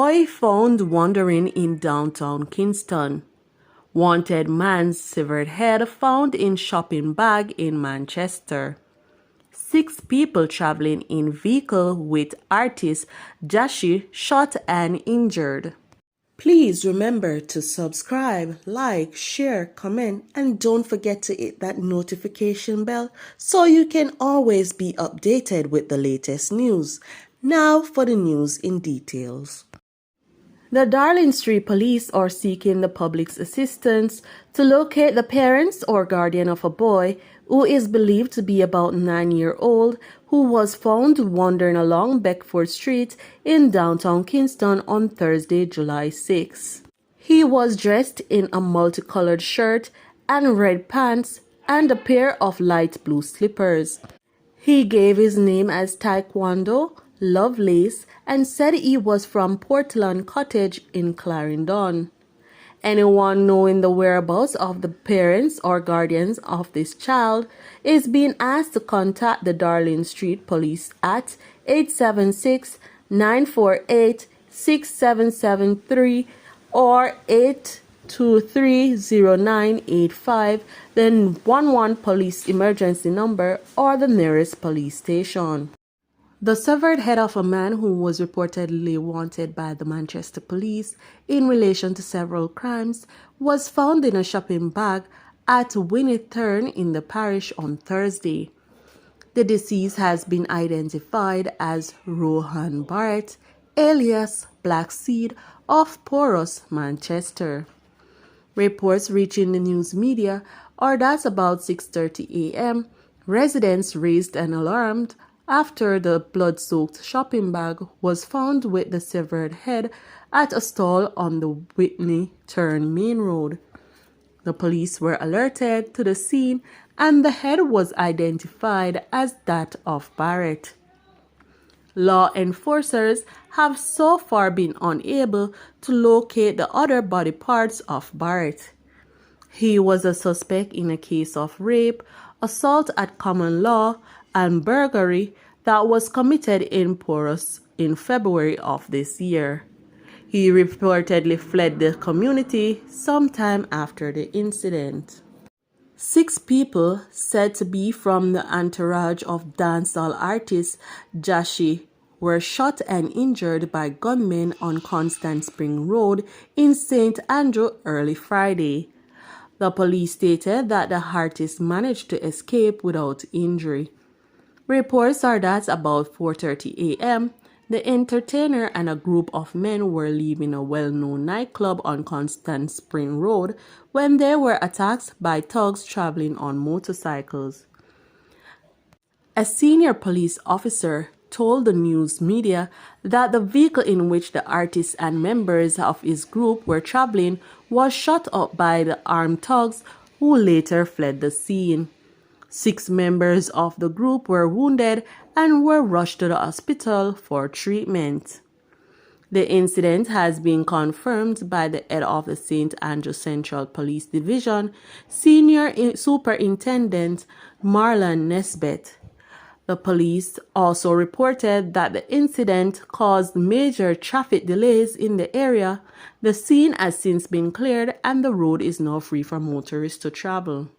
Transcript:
Boy found wandering in downtown Kingston. Wanted man's severed head found in shopping bag in Manchester. 6 people traveling in vehicle with artist Jashi shot and injured. Please remember to subscribe, like, share, comment, and don't forget to hit that notification bell so you can always be updated with the latest news. Now for the news in details. The Darling Street Police are seeking the public's assistance to locate the parents or guardian of a boy who is believed to be about 9-year-old who was found wandering along Beckford Street in downtown Kingston on Thursday, July 6. He was dressed in a multicolored shirt and red pants and a pair of light blue slippers. He gave his name as Taekwondo Lovelace and said he was from Portland Cottage in Clarendon. Anyone knowing the whereabouts of the parents or guardians of this child is being asked to contact the Darling Street Police at 876-948-6773 or 823-0985, then 11 police emergency number or the nearest police station. The severed head of a man who was reportedly wanted by the Manchester police in relation to several crimes was found in a shopping bag at Winnethurn in the parish on Thursday. The deceased has been identified as Rohan Barrett, alias Black Seed of Porus, Manchester. Reports reaching the news media are that about 6:30 a.m., residents raised an alarm after the blood-soaked shopping bag was found with the severed head at a stall on the Whitney Turn Main Road. The police were alerted to the scene and the head was identified as that of Barrett. Law enforcers have so far been unable to locate the other body parts of Barrett. He was a suspect in a case of rape, assault at common law, and burglary that was committed in Porus in February of this year. He reportedly fled the community sometime after the incident. 6 people said to be from the entourage of dancehall artist Jashi were shot and injured by gunmen on Constant Spring Road in St. Andrew early Friday. The police stated that the artist managed to escape without injury. Reports are that about 4:30 a.m., the entertainer and a group of men were leaving a well-known nightclub on Constant Spring Road when they were attacked by thugs traveling on motorcycles. A senior police officer told the news media that the vehicle in which the artist and members of his group were traveling was shot up by the armed thugs who later fled the scene. 6 members of the group were wounded and were rushed to the hospital for treatment. The incident has been confirmed by the head of the St. Andrew Central Police Division, Senior Superintendent Marlon Nesbitt. The police also reported that the incident caused major traffic delays in the area. The scene has since been cleared and the road is now free for motorists to travel.